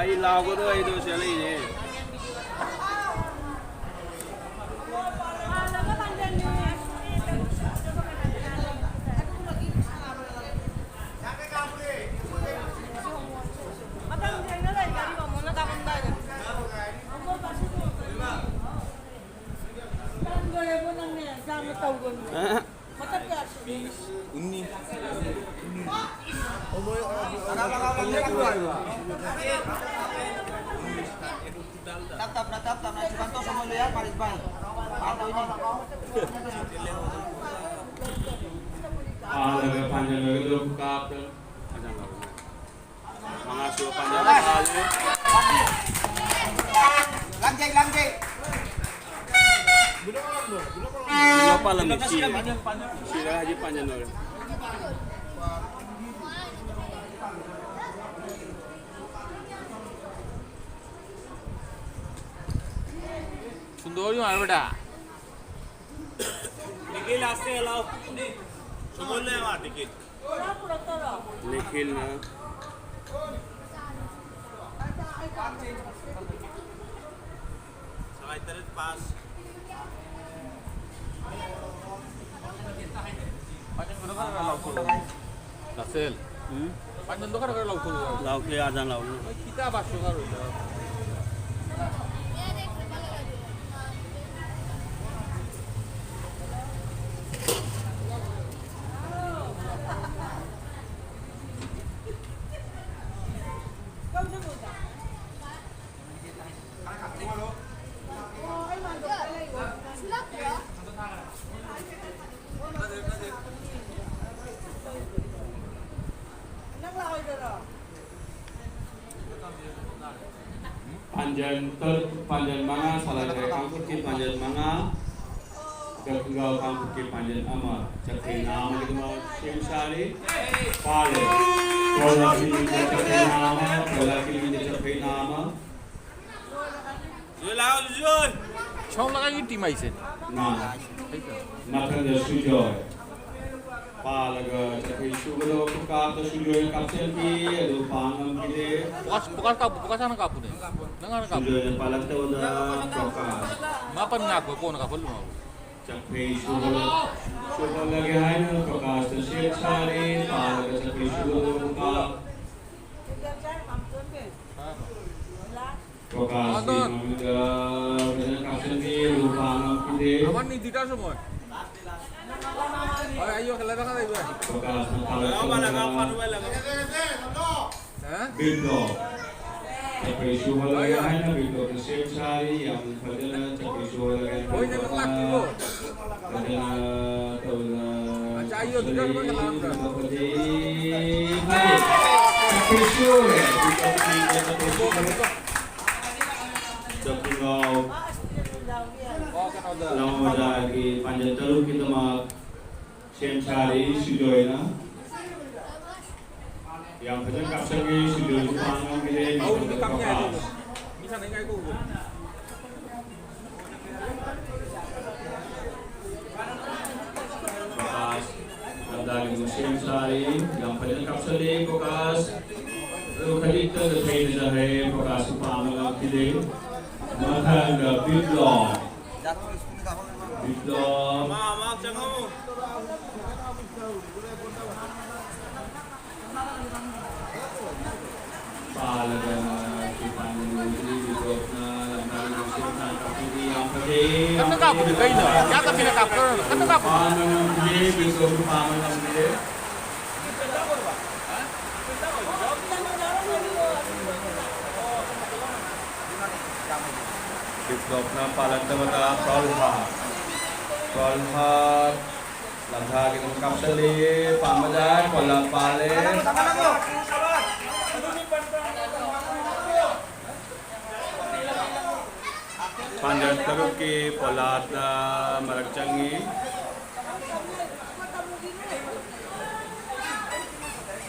Ai lao có đôi tôi sẽ lấy gì Uni. Tatap na Cikanto semua lihat Paris Bank. Atau ini. laga panjang laga itu buka mengasuh panjang kali Lanjai. berapa lama sih sila aja panjang dulu सुंदरी मार बेटा निखिल आस्ते लाओ सुबह ले मार निखिल निखिल ना सवाई तरह पास Nasel panjang tu kan ada lauk tu लाओ के आजान लाओ kita basuh kan panjang manga salah dari kampung ke panjang manga ketinggal kampung ke panjang ama cakap nama kita mau singsari pale bola kili cakap nama bola kili cakap nama Jual Jun. Chong lagi tim aise nah makan dia sujoy pala ke cakap sujoy buka tu sujoy kapten ki ada pangam kili bukas sana kapu ni dengar kapu sujoy pala tu ada prokas mapan ngaku ko nakapul mo Cakap sugar lagi hai na prokas tu singsari pala ke cakap sujoy buka prokas di mana kapten ki ada pangam kili aman ni dita semua ayo kelihatan kan ibu prokas Kau mana kau panu bela. Bindo. Cakap sugar lagi hai na bindo tu singsari yang pada cakap sugar lagi. oh ini kelak dulu Pada tu aja ayo dita semua kelak oh kan ada Lama lagi panjang terus kita mak singsari sujoy na yang panjang kapsen ki sujoy pangam kili oh ini kamnya prokas. itu bisa nengai ko Prokas dari musim sari yang pada kapsul ni prokas kadit tu train dah prokas upama kili makan bidlo Mama jangan. palaga kipan ini bidlo na dari musim sari kapili yang pada kan kapu ni kain na kya ka pinakapu kan kapu upama kili bidlo upama kili Biplop na Palagdamata Prolhat Langha kita Kapsali Pamajan Kola Pale Tama na mo. Sabat. Panjat Taruki Polat Maragchangi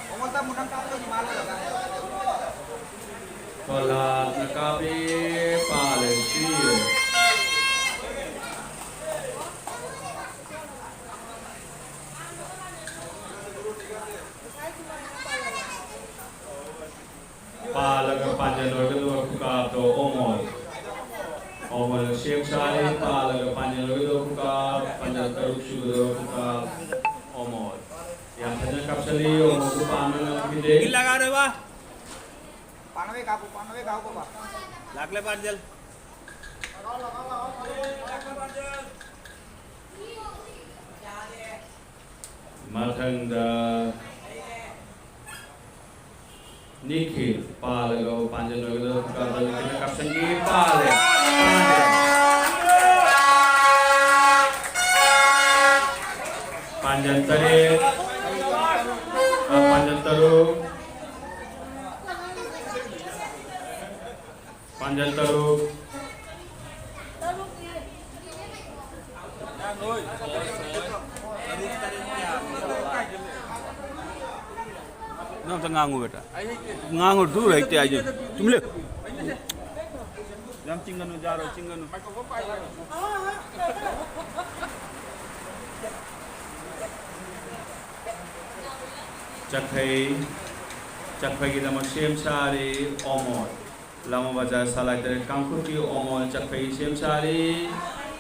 Pumunta mo ng kapo ni Malo. Polat Nakabi Pale Shir Palaga Panjanoga Kato Omol Siem Sari Palaga Panjanoga Panjat Taruki Omol Yang Panjat Kapsali Omol Pamanang Gide Gila ka rin ba? Panawe kapo ba? Lakle Panjal. Matanda Nikhil Palaga Panjanoga Kato Kapsali Pale Panjat Tarik Panjat Taruk Panjat Taruk Nam sa ngangu beta. Ngangu दूर रहते आज तुम ले हम चिंगनु जा रहे चिंगनु Cakhai kita Siem Sari Omol Lama Bajar Salai dari Kangkuti Omol Cakhai Siem Sari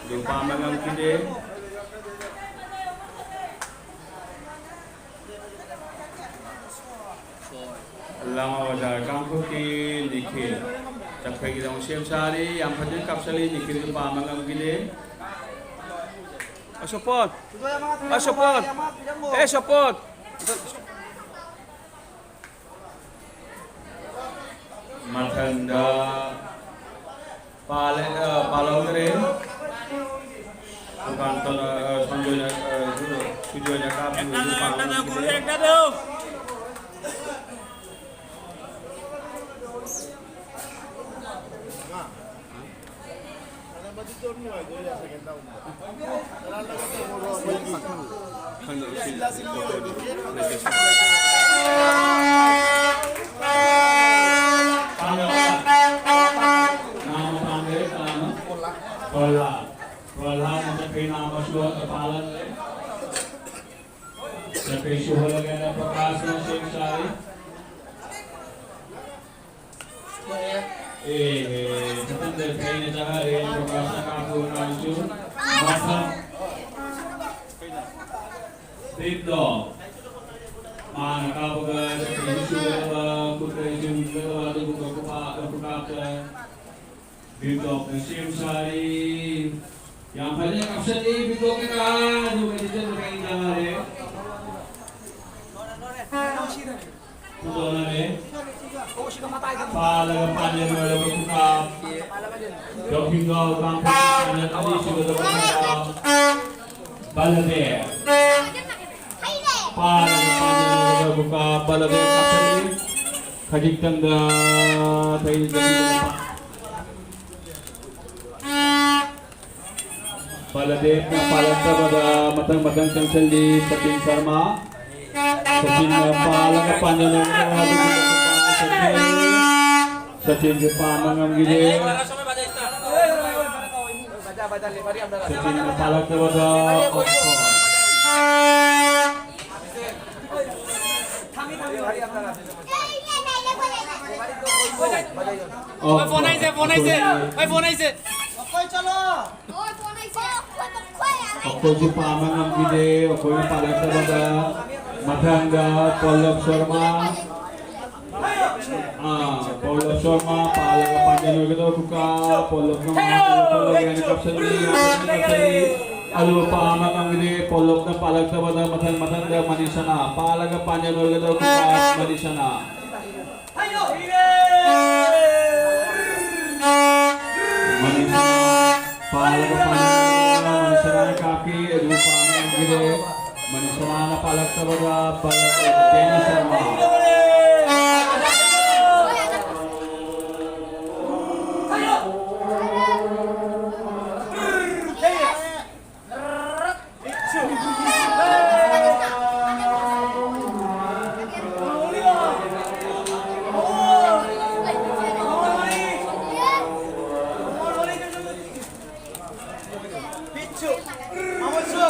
Lupa Magang Kide Lama Bajar Kangkuti Nikhil Cakhai kita Siem Sari Yang Panjat Kapsali Nikhil Lupa Magang Kide support. Ito yung mga Support. Support. Matanda Palangre bukan Sanjoynya Sujoynya Kapu Tanda guru yang dah. Kola mencapai nama suara kepala mencapai suara legenda Prakasa Siem Sari Ketan dari kainnya cahaya Prakasa Kampung Kancu Matang Ripdo Mana kabuga seperti suara Putra juga buka kupa Biblok Siem Sari yang banyak kapsali biblok kan juga tidak berkain dari Tudona ne Pala panjang ada buka Dokingo kampung panjang tadi sudah berbuka Balade Pala panjang ada buka balade kapsali Kajik tanda tadi jadi Baladev na palanta pada matang-matang kangsal di Sachin Sharma. Sachin na palang panjang Sachin di pamang gide. Sachin na palang pada phone ai se Okay, chalo. Ako si pamang gide, ako yung palang pada Matanga Paulab Sharma. Paulab Sharma palang panjang gitu buka Paulab ng yang kapsali Alu pamang gide, Paulab na palang pada matang-matang manisana palang panjang gitu buka manisana. Manisana Palak Sabara, Palak Jenny Sharma. Pichu. Mamusu.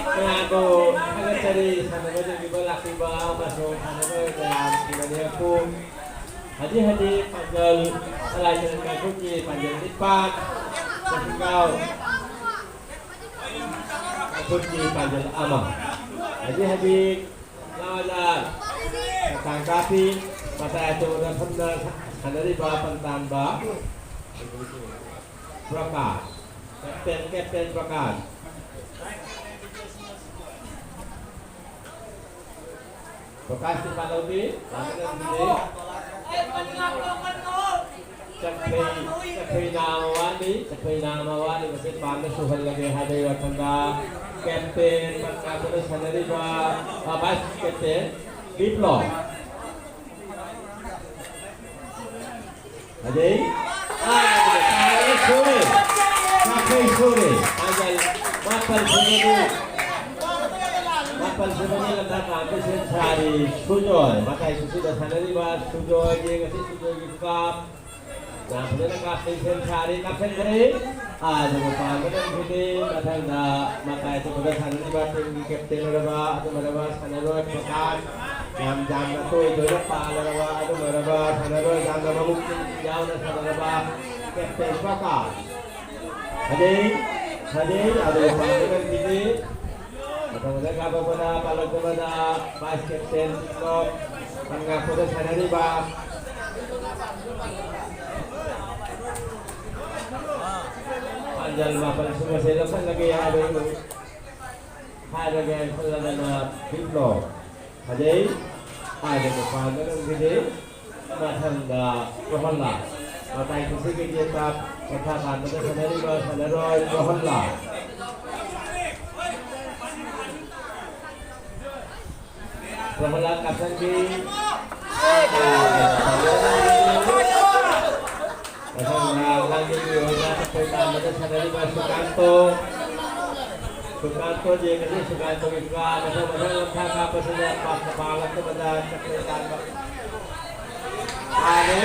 Mengaku agak cari sana baca juga laki bawah masuk sana baca dalam kimia pun hadi panjal salah jalan kunci panjal lipat tertinggal kunci panjal amah hadi lawan tangkapi mata itu dan benar sana di bawah pentamba Prakat Kapten Prakat Bekas di Palobi, Cakri Namawani masih panas suhal lagi hadai wakanda Kapten Prakat sanari Bas Kapten Diplo hadai Sore Anjal Mapal sebenarnya letak kampus cari sujoy, maka itu sudah sanari bahas sujoy dia kasih sujoy gikap. Nah, kemudian kampus cari kampus beri, ada beberapa benar gede, maka itu sudah sanari bahas tinggi kapten berapa atau berapa sanari pekan, jam itu itu apa berapa atau berapa sanari jam mungkin jauh dan berapa kapten pekan. Hadir ada beberapa benar gede. Maka kepada kalau kepada Mas Kapten Klub mengaku sanari bah panjal mapan semua selepas lagi ada yang pelana Diplo hadai ada kepada yang gede macam dah rohla maka itu sih kita katakan pada sanari bah sanari rohla Rohla kapten di lagi Rohla kapten pada sanari bah Sukanto dia kasi Sukanto ika macam lengkap apa saja pas kepala kepada kapten ada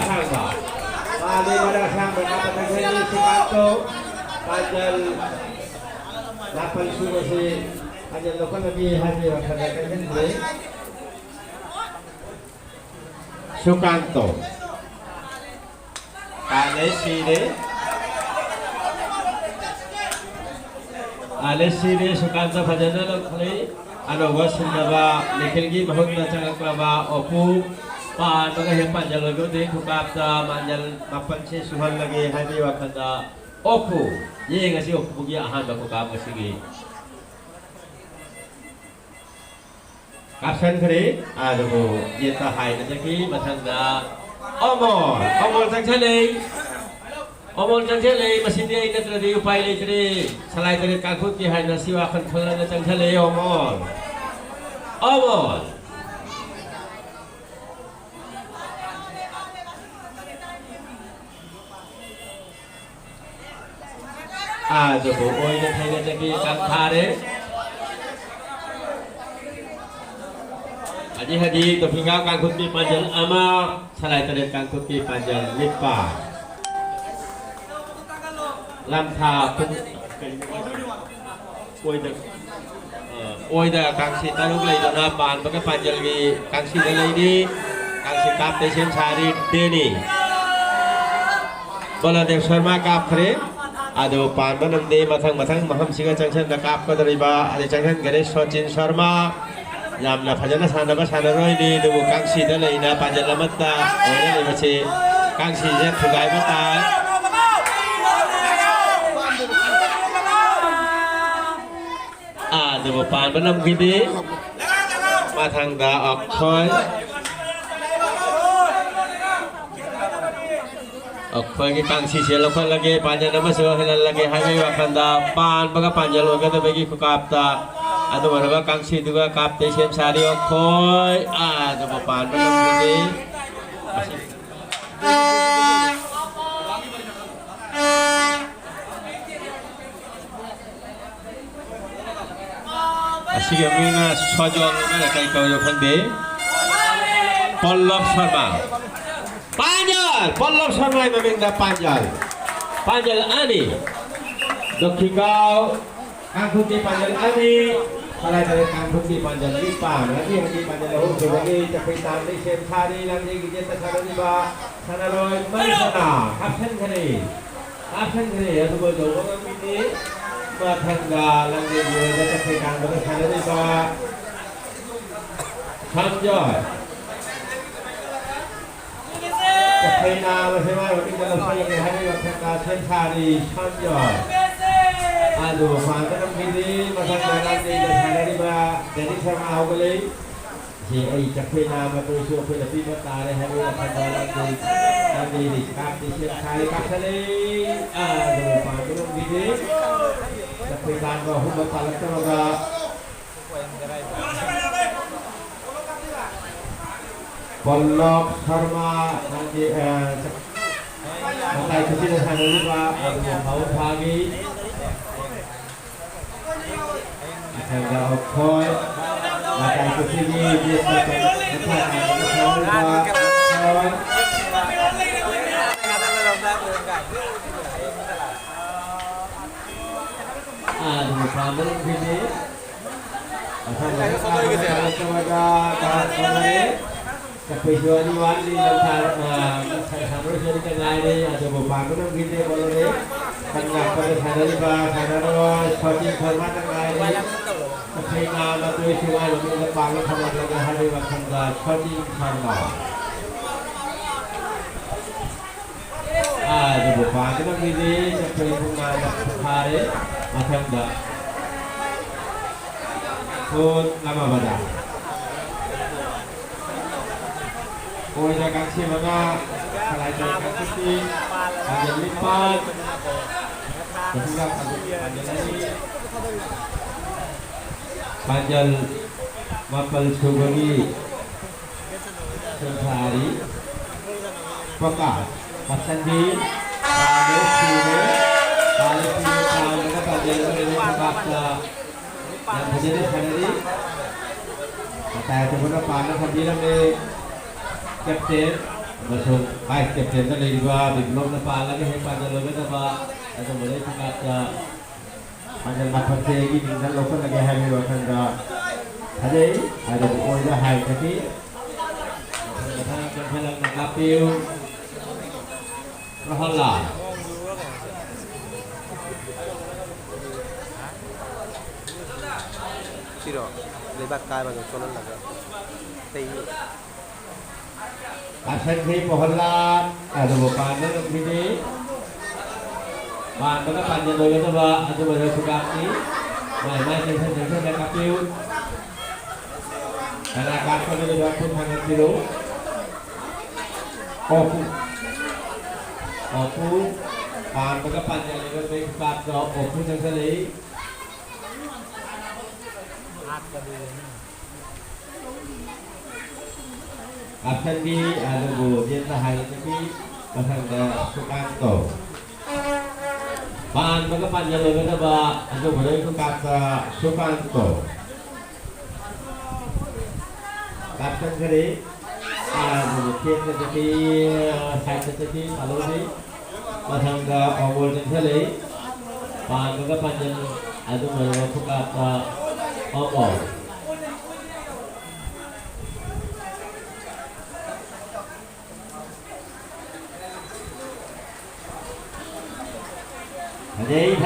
sangka pada sangka kapten ini Sukanto panjal 8 suku si panjal lokal lagi hadir waktu ini Sukanto Alesire Sukanto Bhajana lokali ano wasin naba nikilgi mahut na cangak laba opu pa naga hepan jalogo de kukapta manjal mapansi suhal lagi hadir wakanda opu ye ngasi opu bugi ahan ba kukap ngasigi kapsen kare ado yeta hai na jaki matanda omol jangchale mesin dia ini tadi upaya le tadi salai tadi kakut ki hai nasi wa kan thola na jangchale omol ado oi na thai na jaki kan thare Haji to hingga kakut ki panjal ama salai tadi kakut ki panjal lipa lam tha pun oi da kangsi taruk lai dona ban baka panjal gi kangsi lai di kangsi kap te sen sari deni Baladev Sharma kap khare ado pan banam de mathang maham singa changchan da kap ka dariba ade changchan gare Sachin Sharma lamna phajana sanaba sanaroi di du kangsi da lai na panjal lamatta oi lai bache kangsi je thugai bata ada bepan benam gede matang da okhoy ki kangsi selo kan lagi panjang nama sewa hilang lagi hai wakanda pan baga panjang loga da bagi kukapta ada berapa kangsi juga kapte sem sari okhoy ada bepan benam gede Sige mina sojon na kay kayo pande Pallab Sharma Pallab Sharma memang panjal ani Dokikau Kang Bukti Panjang Ani Kalai dari Kang Bukti Panjang Lipang Lagi yang di Panjang Lahung Sebagai Capitan di Siem Sari Lagi Gijit Tasara Niba Sanaroi Marisana Kapten Kari Kapten Kari Atau Bojo Wong Ini Matangga Lagi Gijit Capitan di Tasara Niba Sanjoy Capitan Bersama Wakil Dalam Sayang Hari Matangga Siem Sari Sanjoy Aduh, mantan begini masa jalan di sana ni bah, jadi sama aku lagi. Si cakap nama tu suruh lebih bertarik hari akan jalan di kap di sini kali kali. Aduh, mantan begini. Cakap nama aku bertarik sama. Polok Sharma nanti nanti kesini sana ni bah, aduh, mau pagi. Ada okoi, ada kesini dia sampai Kami nama tu semua lebih lepas lepas lagi hari waktu dah choding sama. Ada beberapa kita ini sampai bunga hari macam dah. Pun lama pada. Oh jangan si mana kalau jangan seperti ada lipat. Sehingga ada lagi. Panjal Mapal Sugoni Sensari Pekas Pasandi Panjal Sugoni Panjal Sugoni Panjal Sugoni Pekas yang menjadi sendiri kata itu pun panjang sendiri ni kapten masuk baik kapten tu lagi dua belum nampak lagi Panjal Sugoni nampak atau boleh Pekas Panjang Mapal Sugoni tinggal lokal lagi hari waktu dah ada buku dah hari tapi kadang-kadang kalau nak lapil rahala Siro, lebat kaya bagai colon laga. Tei. Asan si pohonlah ada bukan ada begini. Bạn các bạn nhận được cho vợ, cho vợ được gặp đi. Ngày mai thì sẽ được gặp yêu. Karena kakak itu sudah pun hanya kilo. Opu, bạn các bạn nhận được bên cạnh đó opu yang sekali. Akan di ada bu, dia tahan tapi pasang dah sukanto. Pan mga panjalo na ba ano ba yung kata sukanto kapten kari mungkin jadi saya jadi kalau ni macam awal jadi pan mga panjalo ano ba yung kata awal Hadi,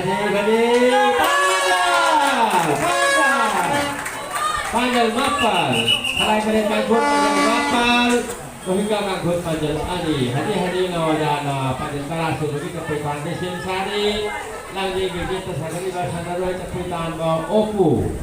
panjal mapal, kalai kalian kagum panjal mapal, sehingga kagum panjal ani, hadi nawadana panjal karasu lagi kepitan di Siem Sari, lagi gigit tersangka di bahasa Naroi kepitan bawa opu.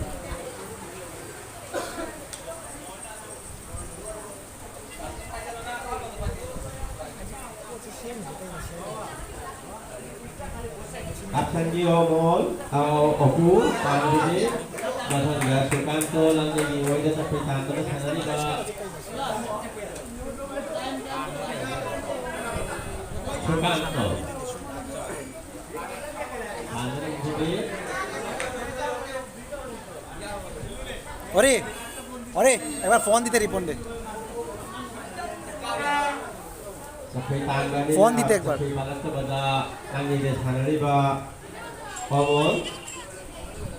Kapten Diomol atau Oku pada ini bahasa Inggris Sukanto lagi di wajah sampai tangan sana ni bah Sukanto ada di sini Ore, একবার ফোন দিতে রিপন দে Phone di tekbar. Malam tu pada kami di sana ni bah, Pawon.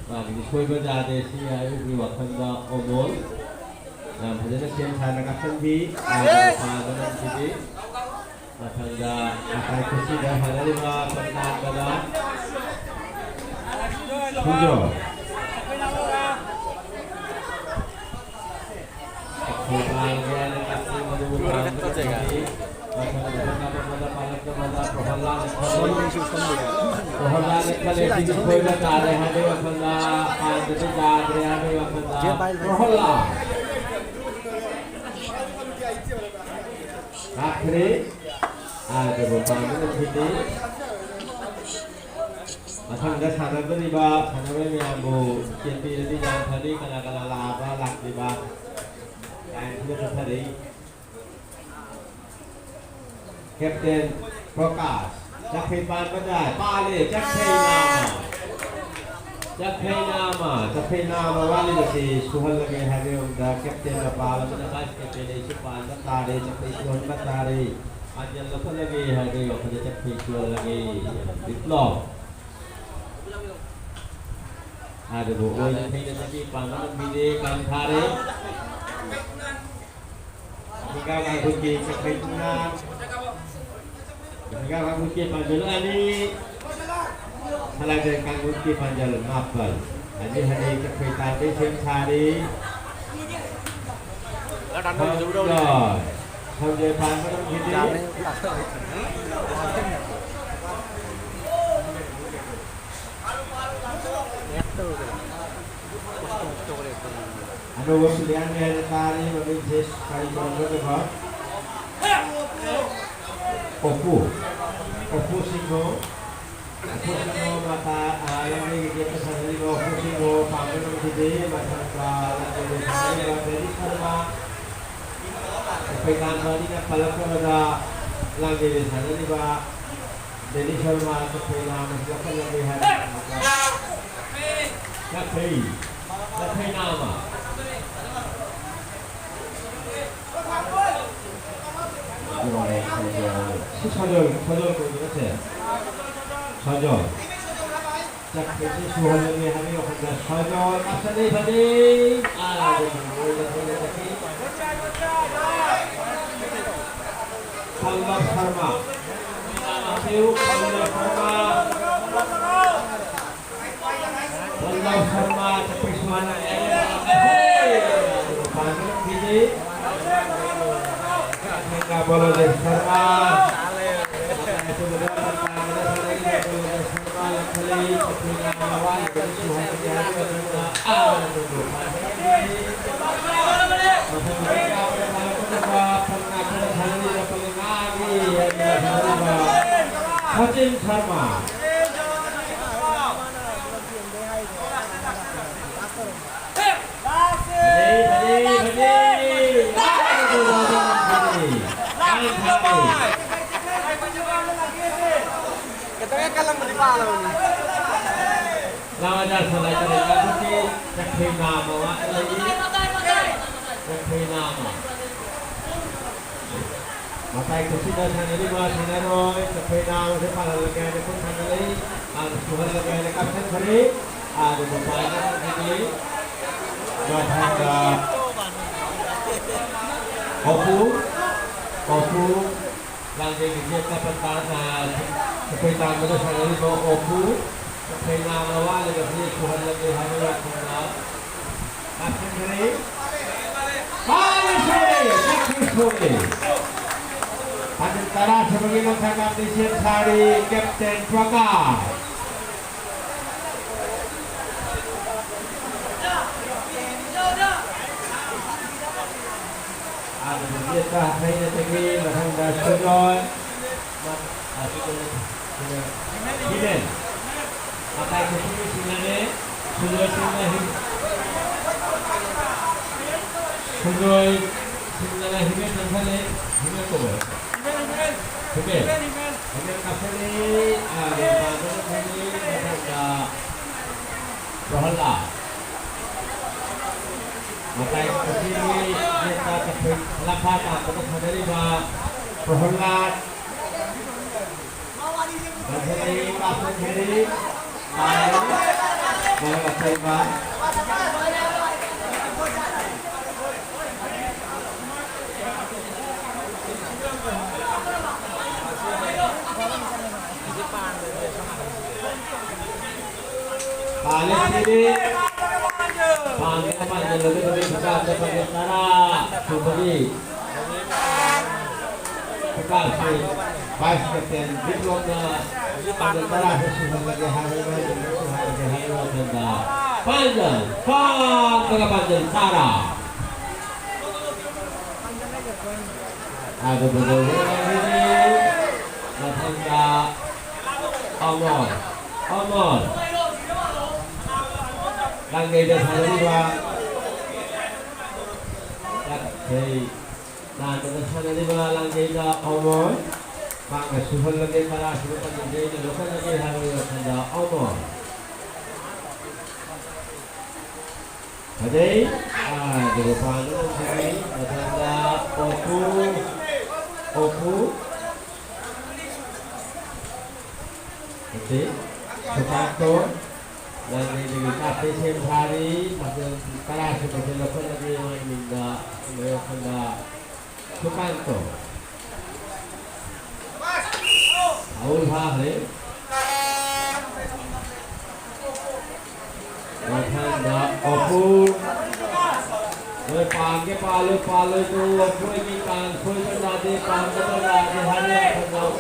Ini Soy Bajadesi ayu di wakanda Omol. Bajana Siam Sana Kapsendi, Pada Sidi, wakanda Akai Kusi dan Hanariba Pernah Bada. Tujuh. Kemudian kasih menurut Masang dah sana tu ni bah, sana ni yang bu, kianti ni yang tadi kala laba lak di bah, yang itu tadi. Kapten Prakash, Jakhepan Badai, Pale, Jakhenama, wali si Suhal lagi hari unda Kapten Bapala, Prakash Kapten Isupan, Tari, Jakhepan Batari, Ajal lokal lagi hari waktu Jakhepan lagi diplom. Ada buku yang ini lagi pangan bide kantare. Jika kamu pergi ke Ketunan, jika kamu pergi Panjal Ali, salah dari kamu pergi Panjal Mapal. Jadi hari Ketunan di Sensari. Sampai panjang bide. Anu wasilian yang tadi berbincang kali berapa? Opu Singo mata yang ini kita sendiri Opu Singo panggil kita macam kalau dari sana pekan hari ni kalau ada lagi di sana ni bah dari sana pekan macam lagi hari Jakhay nama. 사절 거기서 사절 Jakhay suhalannya hari waktu sa절 asal ini Pallab Sharma Pallab Sharma Jakhay suhalannya panggil ini Enggak boleh Sharma itu benar Sachin Sharma Katanya kalang beripalo ni. Lawan salah dari kaki Jakhay nama lagi Jakhay nama. Matai kesudah sana ni bawa sana roy Jakhay nama sepala lagi ada pun sana lagi ada suhal lagi ada kapten hari ada berapa lagi bahagia Opu lagi kita pertama Jakhay nama tu sana ni bawa Opu Jakhay nama awal lagi suhal lagi hari waktu kapten hari Jakhay Antara sebagai langkah di Sensari Kapten Prakash. Ada berita saya tadi macam dah sudah Hiden. Maka kesini sini sudah Hiden tanpa Hiden kowe. Hiden kasih ada badan ini ada Prohala. Maka kesini kita lakukan untuk menerima Prohala. Kasih kasih Mga kapatid. Paling sini panggil lebih suka sebagai cara subagi suka si vice captain diploma panggil cara sebagai hari tenda panggil cara ada beberapa ini tenda Omor Langgai dah sana dua, hey, langgai dah sana dua, langgai dah Omor, bangga suhul lagi para suhul lagi ni lokal lagi hari dah Omor. Jadi, di depan tu sini ada Opu, okay, Suparto. Dan ini kafe sehari masih kalah seperti lokal lagi yang minda mereka Sukanto. Aul hari. Macam dah Opu. Pagi palu itu Opu ini kan sudah nanti hari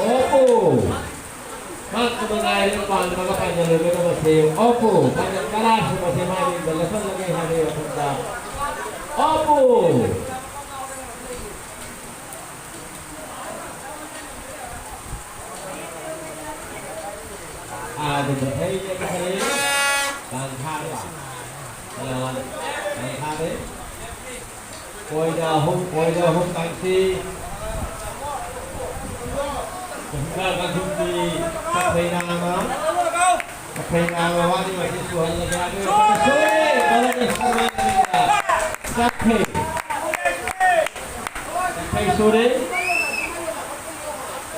Opu. Mak mengenai depan maka panjang lebih ke masih Opu panjang kalah seperti mana berlepas lagi hari kita Opu ada berhenti hari dan hari lawan dan hari koi dah hum kansi Bukan di kafe nama wani masih suhan lagi ada kalau ni semua kafe sore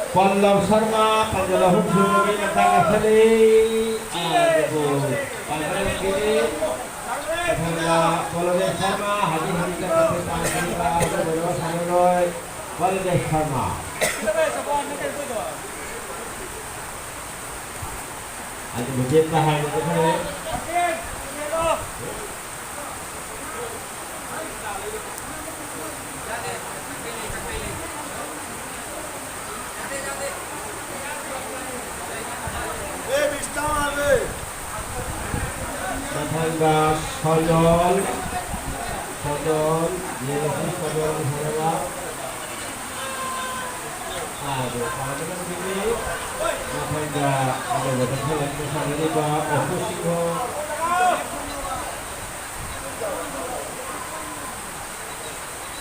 Pallav Sharma Panjala Hubsu lagi datang asli Pallav kini Pallav Sharma Haji kafe Panjala Berdoa Sanoi Pallav Sharma ada bagian tahan itu kan tetangga sodol dia lagi sodol harga aduh kalau dengan begini tetangga ada beberapa yang misalnya di bawah Okusiko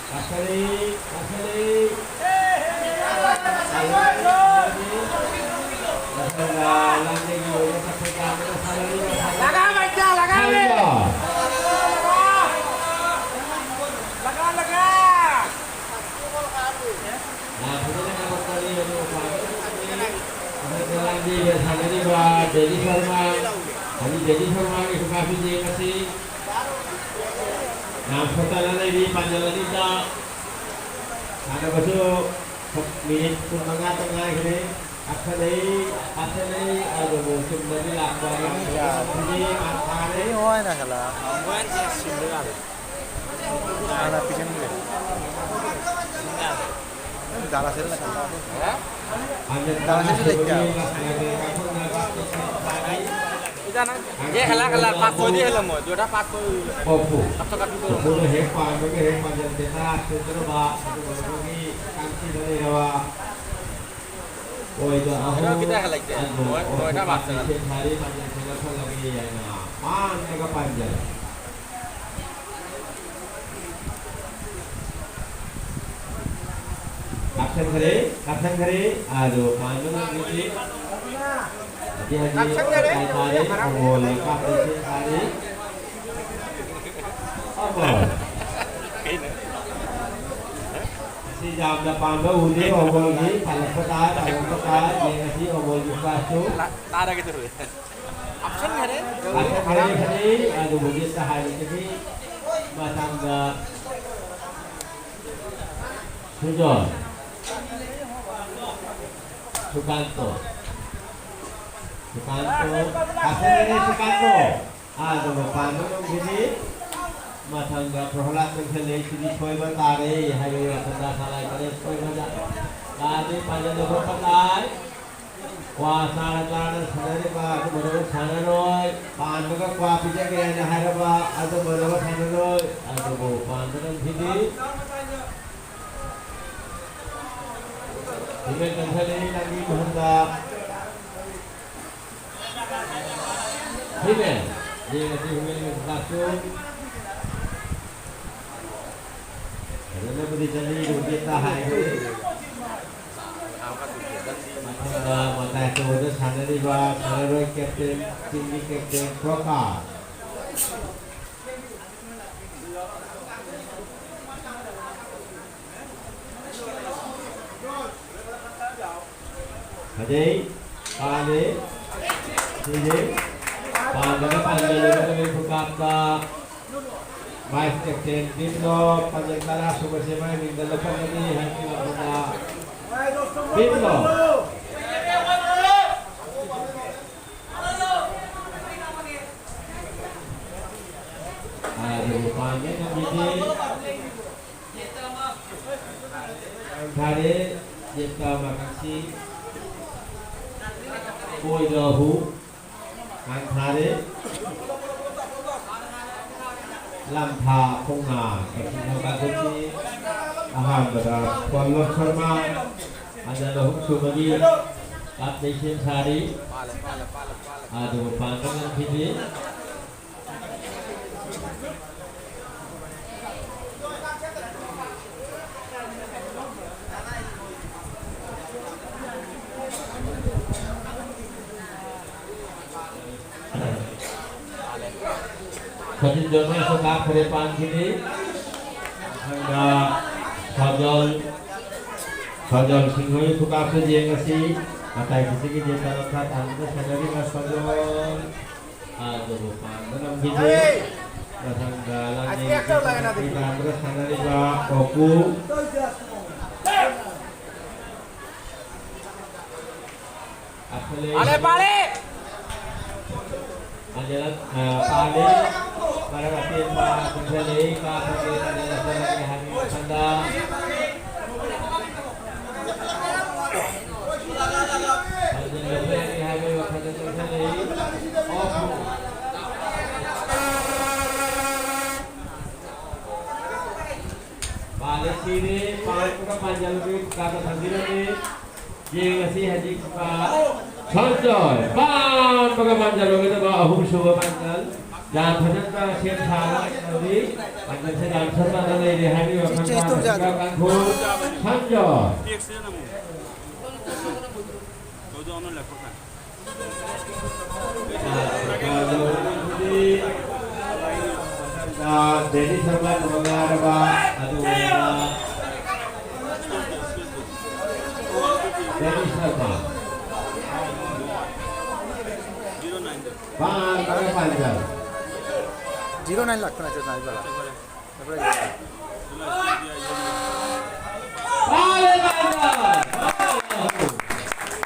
Asali Jadi Sharma itu kafe dia kasih. Nah, setelah ini panjang tidak ada betul minit tengah ini. Asli ada musim dari lakban ini antara ini Hoy na kala. Hoy na sila. Ana pisan ni. Dala sila na. Dala sila kya. ये हला पास हो दी हला मो जोड़ा पास हो Opu. अब तक अभी तो Opu le hekpan yang desa sedero ba ini kansi dari rawa. Oh itu aku. kita hala itu mau dah bahasa Hari panjang selesai lagi ya na. Man ega panjang. Kapsen kare, aduh panjang lagi. Kapsen kare, oh lengkap di hari. Apa? Si jam depan baru dia omol ni, paling petang, yang nasi omol buka tu. तारा gitu Option nggak deh? hari ada wujud sehari ini matangga Sujon Sukanto kasih Sukanto ada pandu ini matangga Prohlat mengenai sini koi bertare hari tanda salah kali koi berja tadi panjang berpatai kuasa dan sanari ba baru sanaroi pandu ka kuah pijak yang hari ba ada baru sanaroi ada pandu dan sini ini mengenai lagi hendak ini dia nanti mengenai langsung karena berdiri di kita hari ini mata itu ada sanari ba sanaroi kapten tinggi kapten Proka Hadi, Pale, Sini, Pandana Pandana kami buka Vice Captain Diplo, Panjangkara Subasema Minggu lepas ini hanya kita Diplo. Aduh, panjang yang ini. Hari kita makasih. Koi lahu Angkare Lampa Kongna Ketika kunci Aham pada Kuala Sharma ada lahu Sumagi Application Sari ada pandangan sini Kajin Jomai Sokak Kedepan sini ada Sajol Singhoi Sokak Sejeng Nasi Matai Kisiki Jeta Lekat Anda Sadari Mas Sajol Aduh Pandanam Gini Rasang Galang Kita Anda Sadari Pak Koku Ale Pale. Jalan Pale para rakyat Pak Kembali Pak Kembali adalah sebagai hari Anda Kembali hari Anda Kembali Pale sini Pale juga panjang lebih kata sendiri ini dia ngasih haji Pak Sanjoy, pan bagaimana jalur kita bawa ahum suwa panjang, dan ternyata siap salah tadi, panjang sedang serta dari di hari waktu akan pun Sanjoy. Jadi serba mengenai apa? Aduh, jadi serba. Pan panjang. 09 lakh kena cerita itu lah. Pale panjang.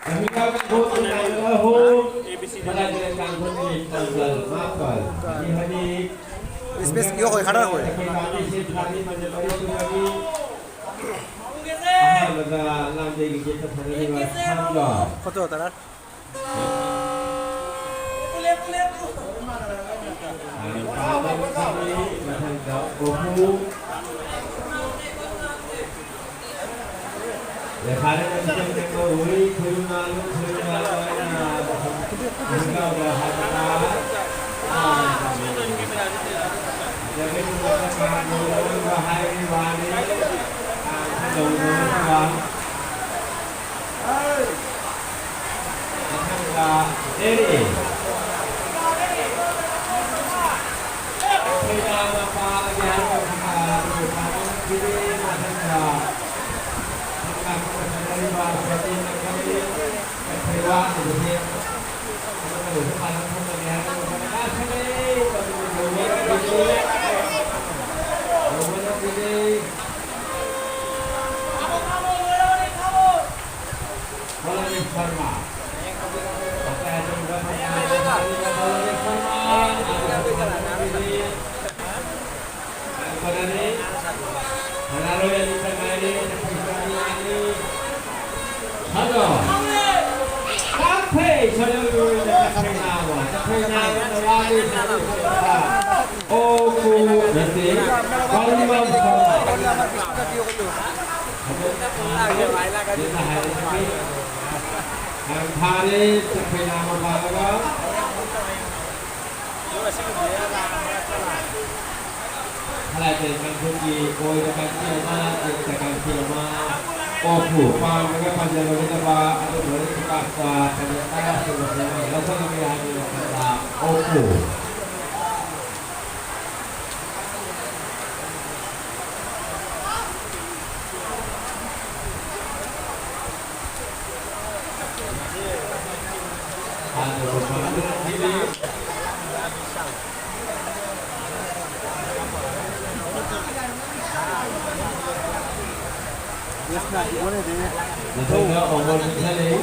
Kami akan buat lahu. Pada jelaskan kami panjang makal. Ini Space yo koi khada koi. Kota tarar. Kapena Nawali Oku Nanti Kalimam Hari Kapena Mabalaga Hai dengan kunci koi dengan siapa dengan siapa Oku pang dengan panjang kita pak atau dari kasta ternyata sebenarnya rasa kami hanya kata Oku ada beberapa ini Natangga umur misalnya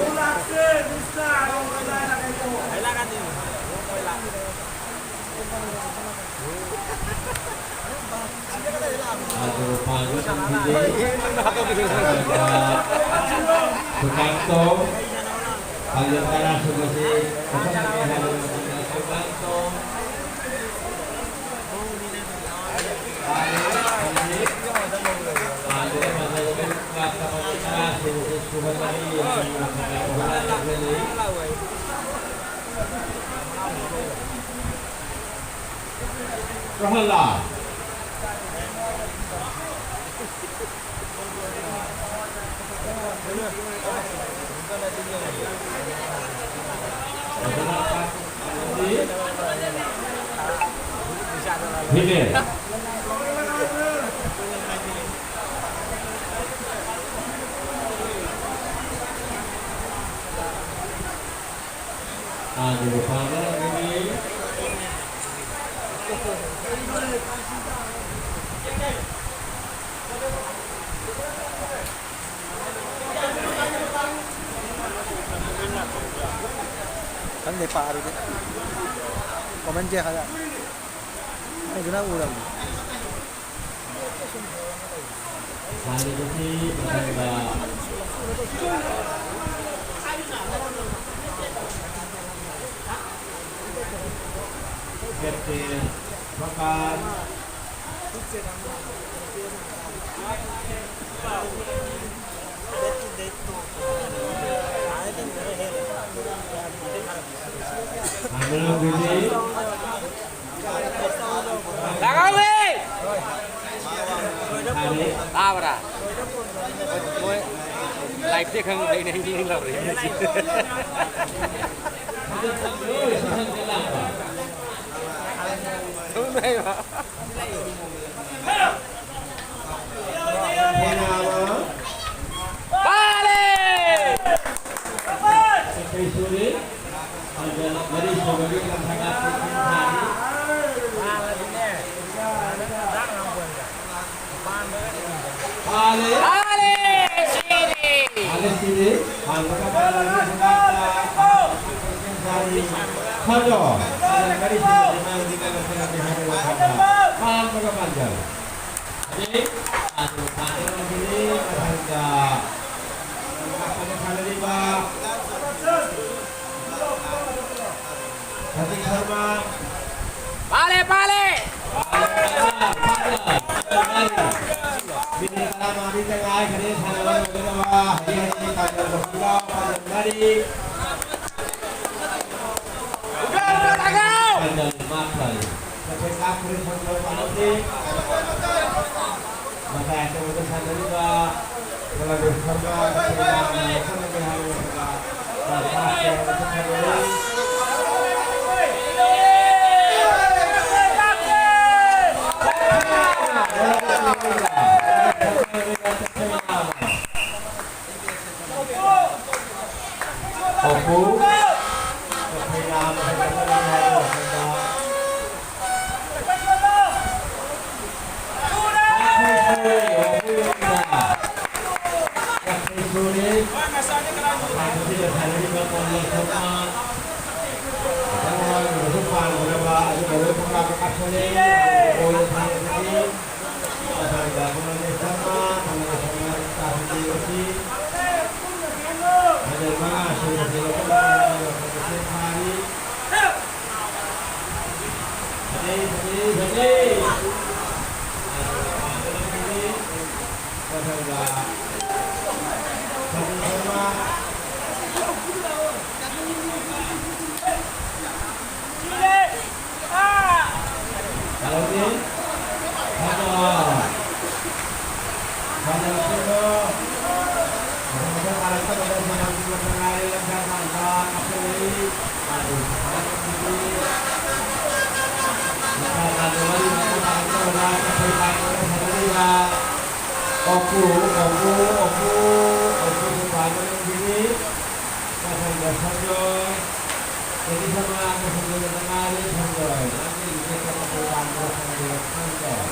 Aduh panggil Sukantong Panggil tanah sebersih Sukantong Rohala Hidir Aduh, panggil ini Kan để pha đi. Comment che kaya. Ay guna ulam. Kali ini bertanda Kapten makan Ambil biji Lagawi. Hari Tahu dah. Live dia kan ini lah. Balik. Sampai sore ada dari sebagai yang sangat Balik. Balik sini. Balik sini. Maka lagi dari Hado. Dari sini memang tidak sangat diharapkan. Maka panjang. Jadi, anu panjang ini harga. Pada kali lima. Hati hormat. Balik. Bini dalam hari tengah hari sanawan beberapa hari tanggal 20 Januari. Tanggal 5 kali. Sampai akhir bulan nanti. Maka keputusan dari Pak kalau bersama dengan sampai hari Bapak yang terkait Oku Kepinam berikan menerima oku sebagai ini pasang dasarnya jadi sama pasang tengah ini sanjoy nanti kita lakukan pasang sanjoy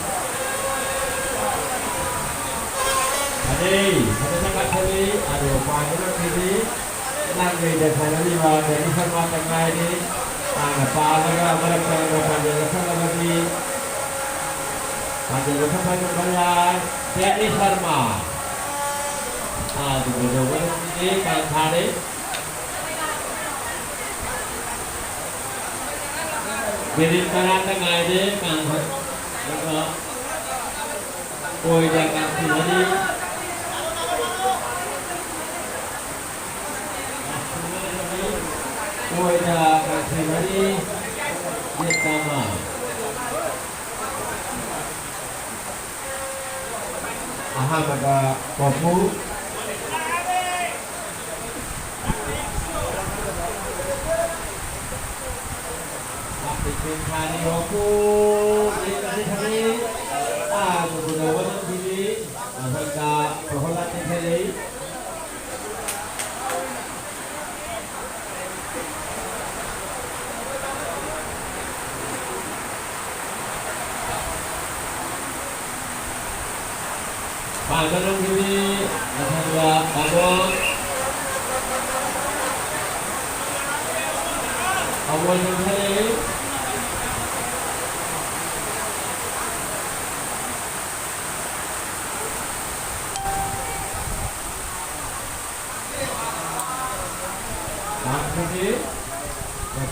ada sangat sekali ada panjang ini nanti dasarnya lima jadi sama tengah ini pahala mereka panjang dasar lagi panjang dasar panjang Denny Sharma dua ini Kang Hari Birin Karan tengah ini Kang Koi dan Kang Sihari Koi dan Kang Sihari Yetama Aham ada Popu Kani Popu ini tadi beberapa ini mereka berholat sekali Panggilan ini ada Abang awal sekali Panggilan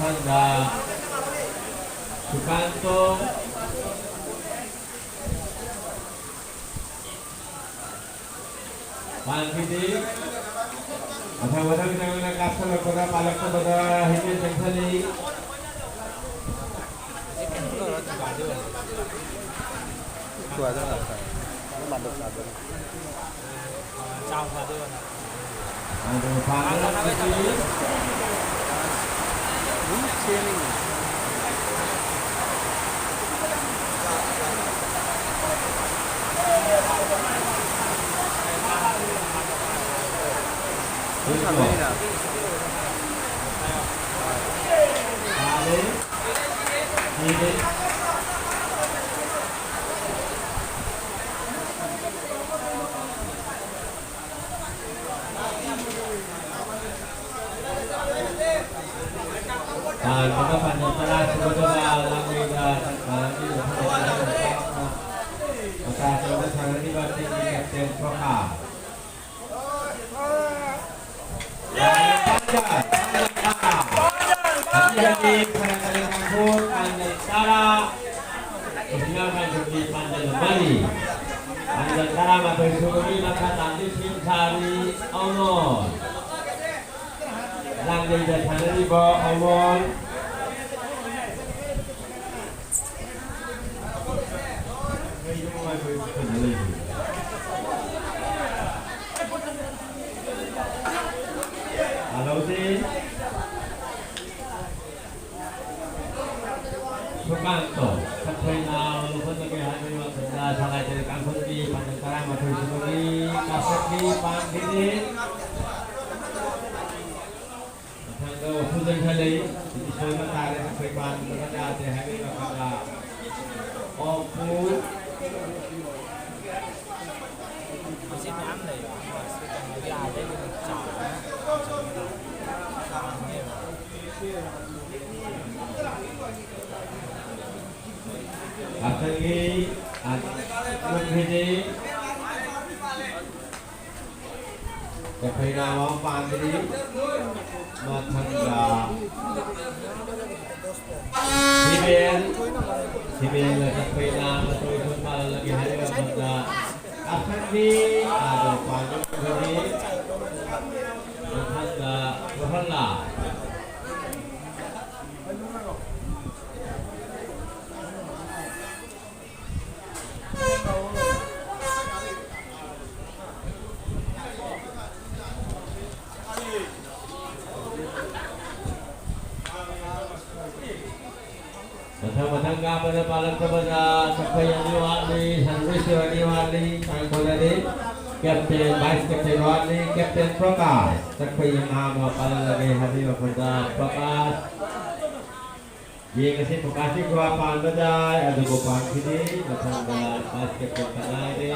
ada Sukanto Pangkiti, asal-asal kita nak kapsul kepada palak kepada hidup sensali. Itu aja nggak kan? Ini mandor satu. Chào Hòa Đơn. Ada pangkat ini. Training. Ini apa ini nak? Ini. Dan kita panjang teras sebetulnya lagi dan ini maka sudah sangat dibantu di Kapten Proka. Jadi barangkali kampung panjang tara silakan jadi panjang Bali panjang tara matur suwun maka tadi Sari Allah langgeng dasane riba Allah halo sih Sukanto, Katrina, Luput lagi hari waktu salah dari kampung di Panjang Karang, Matur Sumuri, Kasep di Pangkini. Tangga hujan kali, di sana tarik kepan berada di hari waktu Opu. Masih nyam nih, masih tengah ada yang chào. Atangi, Atangi, Katrina Wang Pangkini, Matangga, Siben Katrina, Matur Sumur lagi hari waktu Atangi, ada Pangkini, Matangga, Rohana. Matangga pada palang kepada Sakayani Wali, Sanriswani Wali, Sangkolani, Kapten Vice Kapten Wali, Kapten Prakash, Sakayani Nama palang lagi hari kepada Prakash. Yang kasih Prakash gua pandai, ada gua kini, kepada Vice Kapten Kanai.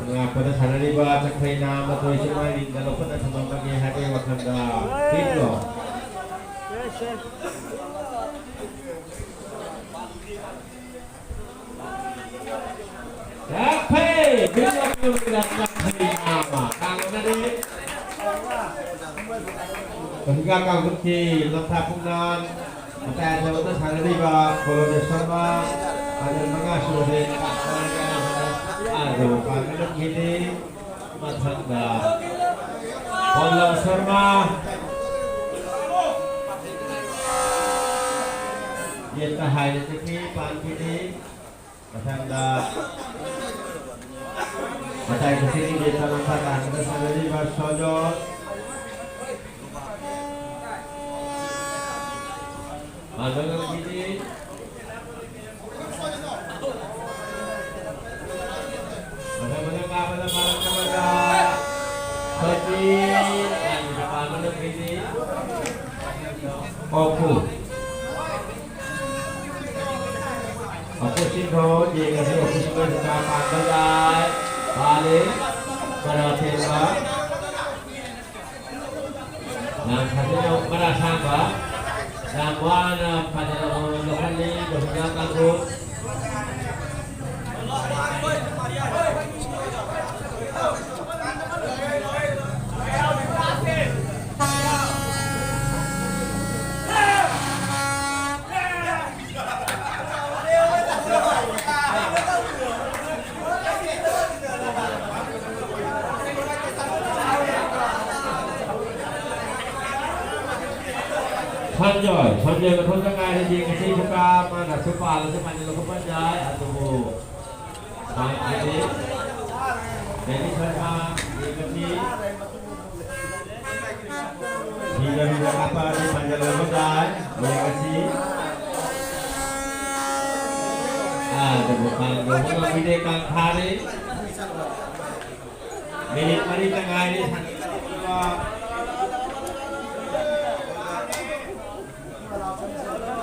Pada sana ni baca Sakayani Nama tu cuma di dalam pada semua bagi hari kepada Pino. Hey, bila kita nama, kang tadi. Ketika kang bukti letak punan, kita jawatan sana ni kalau bersama ada mengasuh dengan ada bukan kini macam dah. Kalau bersama dia tahan ini pan kini macam dah. Macam di sini dia tanam tanah, kita sana ni bersojok. Ada lagi ni. Mana pada seperti yang di depan mana ini. Oku singkong, jika si oku singkong sudah pandai. Balik pada tembak dan hasilnya pada sampah dan warna pada lokal ini berhubungan tangguh Sanjay betul sekali di sini suka mana suka lalu sepanjang lalu panjai atau baik ini jadi saya di bisa apa di panjang lalu panjai terima kasih ada bukan dua video kang hari milik mari tengah ini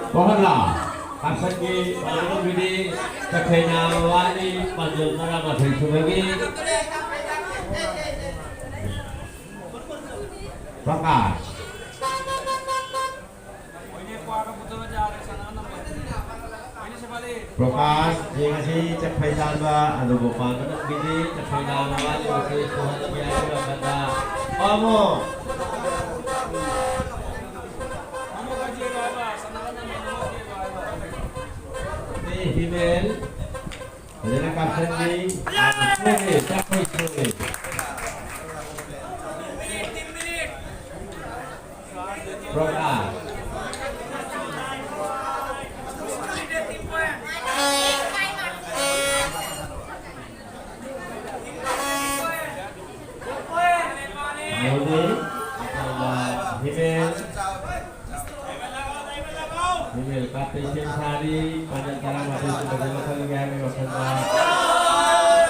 Pohonlah, kasih pada video Sakayani Wali panjang mana masih sebagai Prakash. Prakash, jika si Sakayani ada bukan video Sakayani Wali masih Tuhan biasa kata Omo. Email, ada kapten ni, capai sulit. Program. Email kapten Sari panjang tanah masih sebagai lokal yang bersama.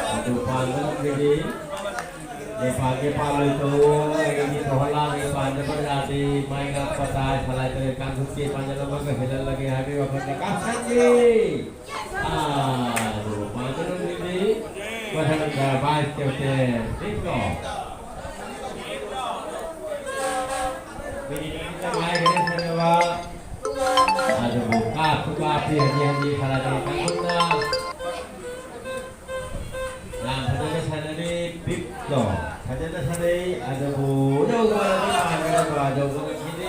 Itu panjang jadi. Di pagi palu itu ini tohalang di panjang berarti main apa dah salah terkan suci panjang lama kehilangan lagi hari waktu kapten ni. Aduh panjang ini. Macam terbaik kapten. Tengok. Ini kita main dengan semua. Ada buka api haji salah terkangkutna. Nah, pada sana ni big dog. Pada sana ni ada budak ada budak kini.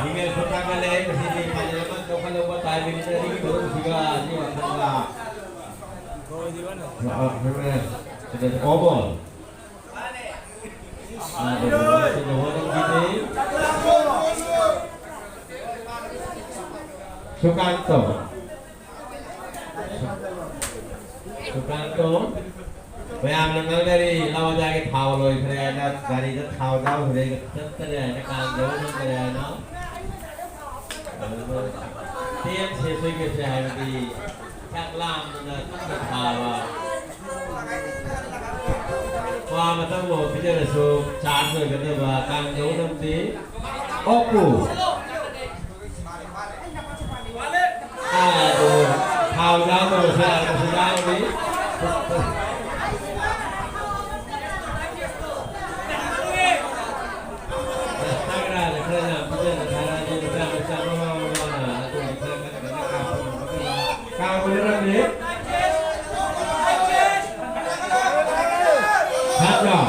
Hingga pertama lagi sini pada zaman tu kalau buat time ini tadi baru tiga ni macamlah. Ada obol. Ada budak kini. Sukanto, bayang nanggal dari lawan jaga thau loy kerana dari itu thau dah kerana kerana kan jauh kerana latihan sesuai keseharian di Caklam dan Ketawa. Qua mà tao ngồi bây giờ là số chán rồi cái này và càng đấu năm tí Oppo rồi hào ra rồi sẽ ra đi tak ra là khơi làm bây giờ là thay ra đi ra một trăm nó là tụi mình sẽ cao với nó đi hát rồi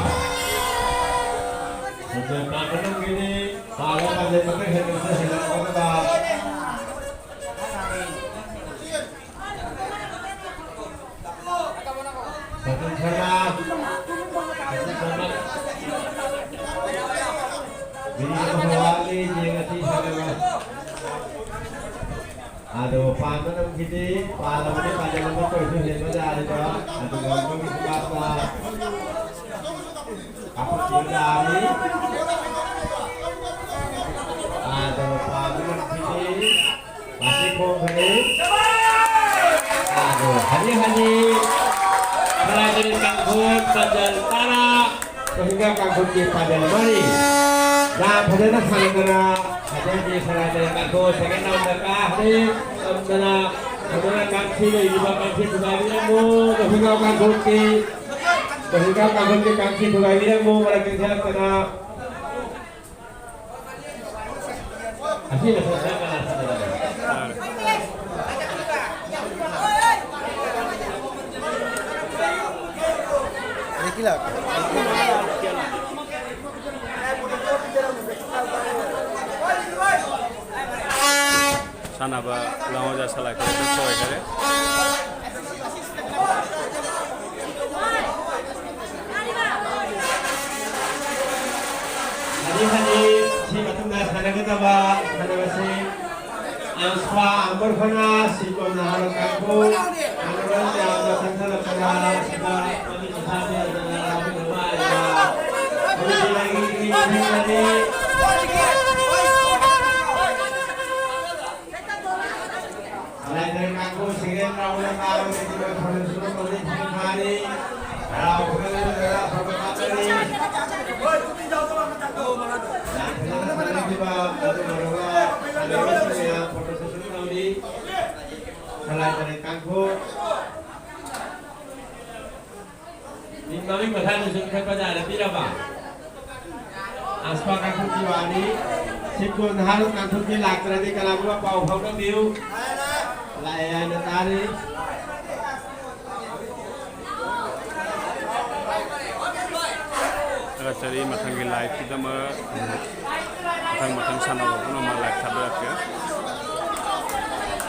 rồi mà cái nó gini kalau pada pakai helm apa tak satu sama ini kembali jengati sama aduh paman gini paman ini pada lama kau itu helm aja ada aduh gampang itu apa apa tinggali ada paman sini masih kongsi aduh hani pelajari kangkut panjang tanah sehingga kangkut di panjang mari dan pada nak sana ada di pelajari kangkut second round mereka hari sana ada kangsi juga kangsi juga dirimu sehingga kangkut di sehingga kangkut di kangsi juga dirimu mereka siap kena asli selesai kan gila sana ba lawan jasa lagi sesuai kare hari si matungga sana kita ba sana masih Anspa Ambar Khana si kona halo kaku anuran yang datang sana pada segala kami kesana dengan kami bermain masih lagi ini lagi lain dari kaku singen rawulan kau ini juga pada suruh kali hari kalau kalian ada apa kali mulai dari kangkung di kami bertahan untuk kepada ada tidak bang aspal kangkung jiwani sikun harus kangkung jilak tadi kalau gua bau bau dan biu layan tadi cari matang live kita mah matang sana pun live tabrak ya